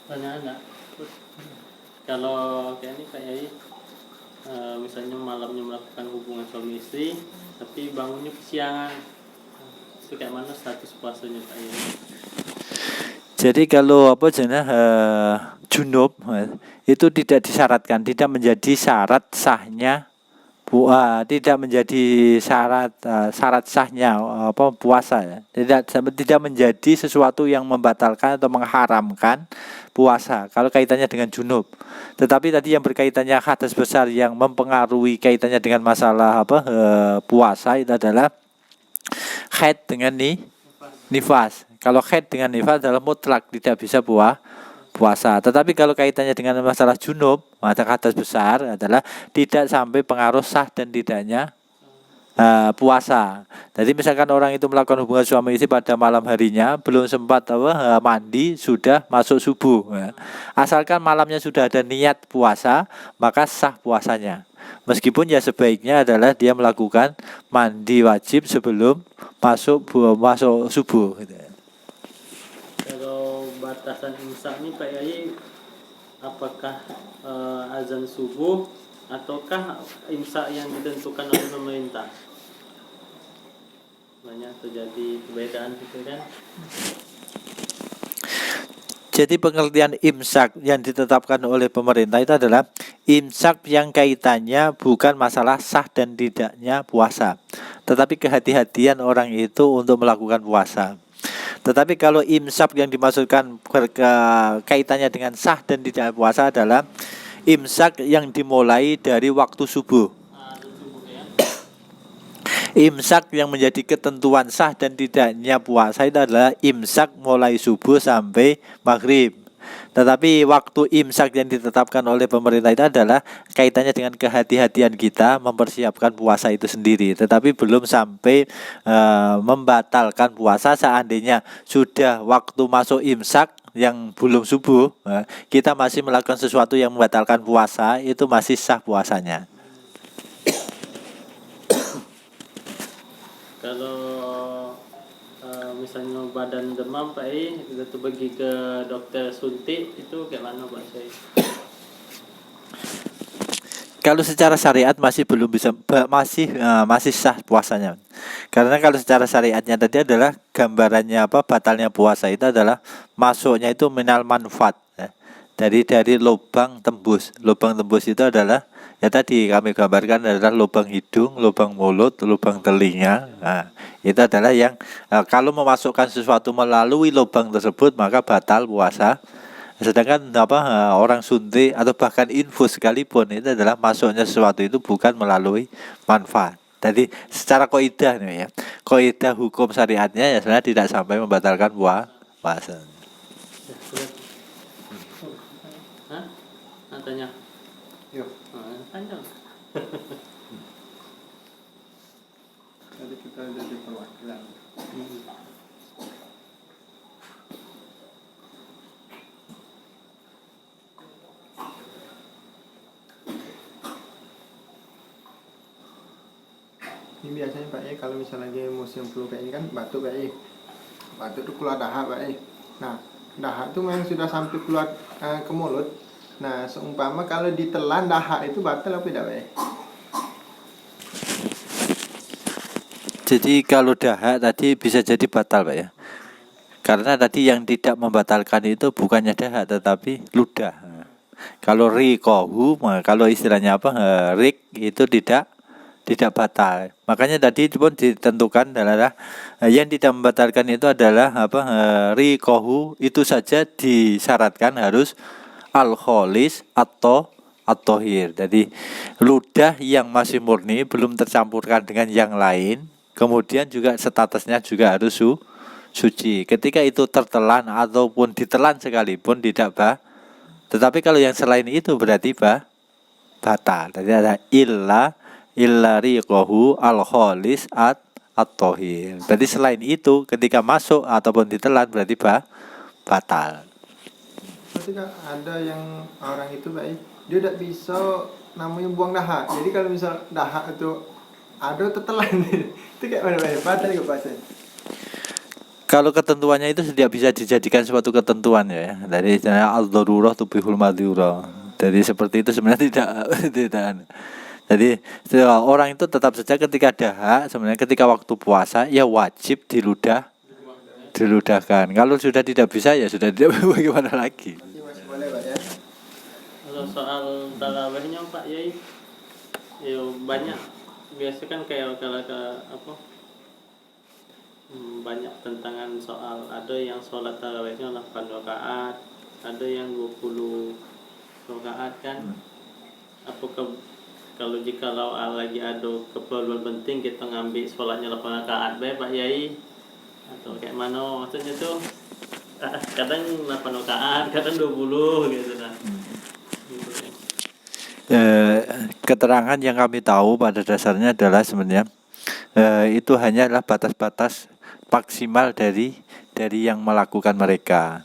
Pertanyaan enggak? Kalau kayak ini kayak misalnya malamnya melakukan hubungan suami istri tapi bangunnya kesiangan, itu kayak mana status puasanya Pak Yai? Jadi kalau apa jenah junub itu tidak disyaratkan, tidak menjadi syarat sahnya tidak menjadi syarat sahnya apa puasa ya. Tidak menjadi sesuatu yang membatalkan atau mengharamkan puasa kalau kaitannya dengan junub. Tetapi tadi yang berkaitannya hadas besar yang mempengaruhi kaitannya dengan masalah puasa itu adalah haid dengan nifas. Kalau haid dengan nifas adalah mutlak tidak bisa puasa. Tetapi kalau kaitannya dengan masalah junub, maka hadas besar adalah tidak sampai pengaruh sah dan tidaknya puasa. Jadi misalkan orang itu melakukan hubungan suami istri pada malam harinya belum sempat mandi sudah masuk subuh. Ya. Asalkan malamnya sudah ada niat puasa, maka sah puasanya. Meskipun ya sebaiknya adalah dia melakukan mandi wajib sebelum masuk subuh. Gitu. Kalau batasan imsak nih Pak Yai, apakah azan subuh ataukah imsak yang ditentukan oleh pemerintah? Banyak terjadi perbedaan gitu kan? Jadi pengertian imsak yang ditetapkan oleh pemerintah itu adalah imsak yang kaitannya bukan masalah sah dan tidaknya puasa, tetapi kehati-hatian orang itu untuk melakukan puasa. Tetapi kalau imsak yang dimaksudkan kaitannya dengan sah dan tidak puasa adalah imsak yang dimulai dari waktu subuh. Imsak yang menjadi ketentuan sah dan tidaknya puasa itu adalah imsak mulai subuh sampai maghrib. Tetapi waktu imsak yang ditetapkan oleh pemerintah itu adalah kaitannya dengan kehati-hatian kita mempersiapkan puasa itu sendiri. Tetapi belum sampai membatalkan puasa. Seandainya sudah waktu masuk imsak yang belum subuh, kita masih melakukan sesuatu yang membatalkan puasa, itu masih sah puasanya. Kalau misalnya badan demam Pak Yai, kita tuh pergi ke dokter suntik, itu kayak mana Pak Yai? Kalau secara syariat masih belum bisa masih sah puasanya. Karena kalau secara syariatnya tadi adalah gambarannya apa batalnya puasa itu adalah masuknya itu minal manfaat ya. Dari lubang tembus. Lubang tembus itu adalah ya tadi kami gambarkan adalah lubang hidung, lubang mulut, lubang telinga. Nah, itu adalah yang kalau memasukkan sesuatu melalui lubang tersebut maka batal puasa. Sedangkan orang suntik atau bahkan infus sekalipun itu adalah masuknya sesuatu itu bukan melalui manfaat. Jadi secara kaidah nih ya, kaidah hukum syariatnya ya sebenarnya tidak sampai membatalkan puasa. Hah? Tanya? Yuk, Tanya. tadi kita jadi perwakilan. Ini biasanya Pak E, kalau misalnya lagi musim flu kayak ini kan batuk Pak E. Batuk itu keluar dahak Pak E. Nah, dahak itu memang sudah sampai keluar ke mulut. Nah, seumpama kalau ditelan dahak itu batal apa tidak Pak E? Jadi kalau dahak tadi bisa jadi batal Pak ya. Karena tadi yang tidak membatalkan itu bukannya dahak tetapi ludah. Kalau rikohu, kalau istilahnya rik itu tidak batal. Makanya tadi pun ditentukan adalah yang tidak membatalkan itu adalah rikohu itu saja disyaratkan harus al-kholis atau at-tohir. Jadi ludah yang masih murni belum tercampurkan dengan yang lain. Kemudian juga statusnya juga harus suci. Ketika itu tertelan ataupun ditelan sekalipun tidak tetapi kalau yang selain itu berarti batal. Jadi ada illa riqahu al-kholis at-tohir. Berarti selain itu ketika masuk ataupun ditelan berarti batal. Ketika ada yang orang itu Pak E, dia tidak bisa namanya buang dahak. Jadi kalau misal dahak itu ada tertelan itu kayak mana Pak E? Batal nggak puasa? kalau ketentuannya itu tidak bisa dijadikan suatu ketentuan ya. Dari al-darurah tubihul madhurah. Jadi seperti itu sebenarnya tidak. Jadi orang itu tetap saja ketika dahak, sebenarnya ketika waktu puasa ya wajib diludahkan. Kalau sudah tidak bisa ya sudah tidak bagaimana lagi. Masih boleh Pak ya. Kalau soal tarawehnya Pak Yai, ya banyak biasa kan kayak kalau banyak tentangan soal, ada yang sholat tarawehnya 8 rakaat, ada yang 20 rakaat kan. Apakah kalau lagi ada keperluan penting kita ngambil sholatnya 8 rakaat Pak Yai, atau kayak mana maksudnya tuh? Kadang 8 rakaat, kadang 20 gitu nah. Gitu, ya. Keterangan yang kami tahu pada dasarnya adalah sebenarnya itu hanyalah batas-batas maksimal dari yang melakukan mereka.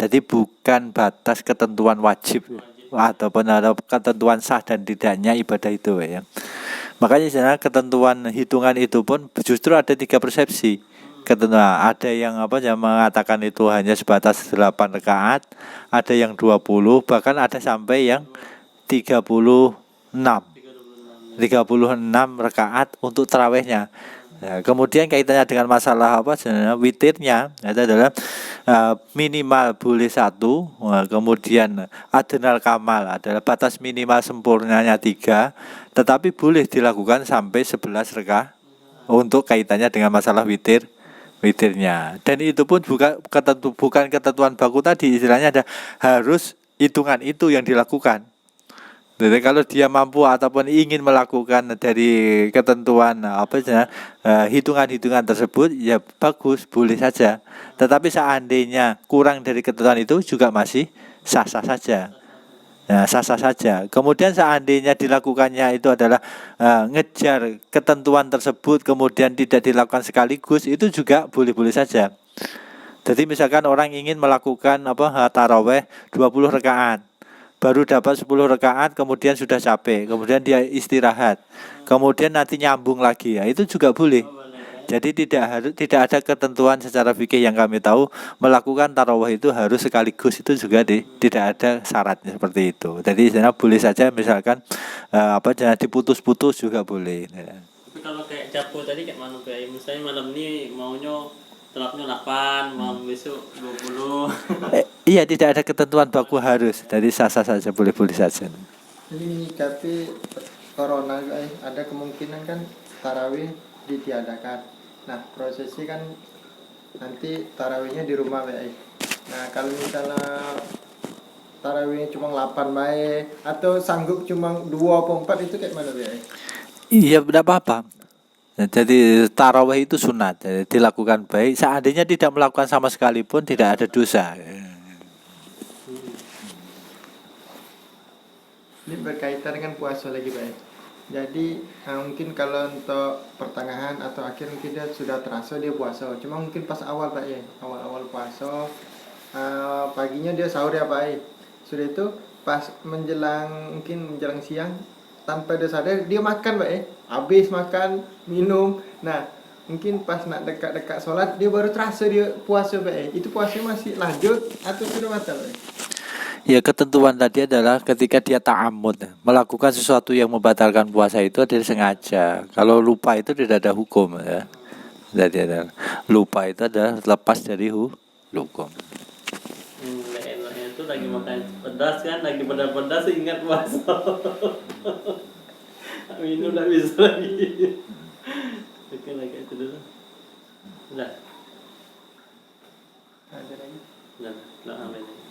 Jadi bukan batas ketentuan wajib ataupun ada ketentuan sah dan tidaknya ibadah itu ya. Makanya sebenarnya ketentuan hitungan itu pun justru ada 3 persepsi. Ketentuan ada yang yang mengatakan itu hanya sebatas 8 rakaat, ada yang 20, bahkan ada sampai yang 36 rakaat untuk tarawehnya. Nah, kemudian kaitannya dengan masalah witirnya itu adalah minimal boleh 1, kemudian adnal kamal adalah batas minimal sempurnanya 3, tetapi boleh dilakukan sampai 11 rakaat untuk kaitannya dengan masalah witirnya. Dan itu pun bukan ketentuan baku tadi, istilahnya ada harus hitungan itu yang dilakukan. Jadi kalau dia mampu ataupun ingin melakukan dari ketentuan hitungan-hitungan tersebut ya bagus, boleh saja. Tetapi seandainya kurang dari ketentuan itu juga masih sah-sah saja. Nah, sah-sah saja. Kemudian seandainya dilakukannya itu adalah ngejar ketentuan tersebut kemudian tidak dilakukan sekaligus, itu juga boleh-boleh saja. Jadi misalkan orang ingin melakukan taraweh 20 rakaat. Baru dapat 10 rakaat, kemudian sudah capek, kemudian dia istirahat, kemudian nanti nyambung lagi, ya itu juga boleh. Jadi tidak ada ketentuan secara fikih yang kami tahu melakukan tarawih itu harus sekaligus, itu juga tidak ada syaratnya seperti itu. Jadi sebenarnya boleh saja misalkan jangan diputus-putus juga boleh. Tapi kalau kayak capo tadi kayak mana kayak misalnya malam ini maunya telapnya 8, malam besok 20. Iya, tidak ada ketentuan baku harus. Jadi sah-sah saja, boleh-boleh saja. Jadi tapi corona ada kemungkinan kan tarawih ditiadakan. Nah, prosesnya kan nanti tarawihnya di rumah Nah, kalau misalnya tarawihnya cuma 8 atau sanggup cuma 2 atau 4 itu kayak mana Iya, tidak apa-apa. Jadi tarawih itu sunat, jadi dilakukan baik. Seandainya tidak melakukan sama sekali pun tidak ada dosa. Ini berkaitan dengan puasa lagi Jadi mungkin kalau untuk pertengahan atau akhir mungkin dia sudah terasa dia puasa. Cuma mungkin pas awal awal puasa paginya dia sahur ya Sudah itu pas menjelang siang tanpa dia sadar dia makan habis makan minum. Nah mungkin pas nak dekat-dekat sholat dia baru terasa dia puasa itu puasanya masih lanjut atau sudah batal Ya, ketentuan tadi adalah ketika dia ta'amud melakukan sesuatu yang membatalkan puasa itu adalah sengaja. Kalau lupa itu tidak ada hukum ya. Jadi ada lupa itu adalah lepas dari hukum. Enaknya itu lagi makan pedas kan, lagi pedas ingat puasa. Minum tak bisa lagi. Oke lagi itu dulu. Sudah. ada lagi Sudah amin.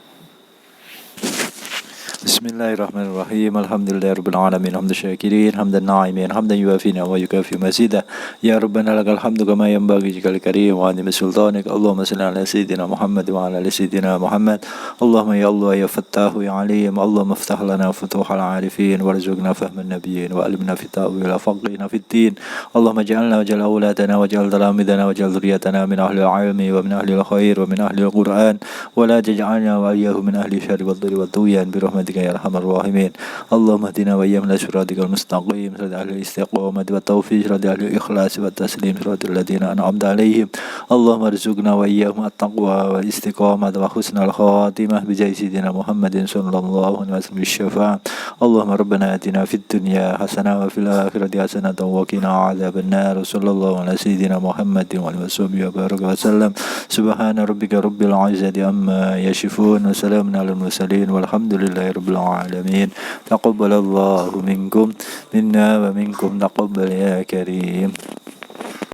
Bismillahirrahmanirrahim. Alhamdulillahirabbil alamin. Hamdan syakirin, hamdan na'imin, hamdan yuwafi wa yukafi mazida. Ya Rabbana lakal hamdu kama yanbaghi likal karim wa azim sultanik. Allahumma shalli ala sayyidina Muhammad wa ala ali sayyidina Muhammad. Allahumma ya Allah ya Fattahu ya Alim. Allahumma iftah lana futuhal arifin warzuqna fahman nabiyyin wa alimna fi ta'wil wa faqihna fi din. Allahumma ij'alna waj'al awladana waj'al talamidana waj'al dhurriyyatana min ahli al-'ilmi wa min ahli al-khair wa min ahli al-Qur'an wa la taj'alna wa iyyahu min ahli syarri wad-dhurri wad-duyan bi rahmatika يا أرحم الراحمين. اللهم اهدنا وإياهم إلى صراطك المستقيم صراط أهل الاستقامة والتوفيق صراط أهل الإخلاص والتسليم صراط الذين أنعمت عليهم. اللهم ارزقنا وإياهم التقوى والاستقامة وحسن الخاتمة بجاه سيدنا محمد صلى الله عليه وسلم الشفاعة. اللهم ربنا آتنا في الدنيا حسنة وفي الآخرة حسنة وقنا عذاب النار. صلى الله على سيدنا محمد وعلى آله وصحبه وبارك وسلم. سبحان ربك رب العزة عما يصفون وسلام على المرسلين والحمد لله رب العالمين. تقبل الله منكم منا ومنكم تقبل يا كريم.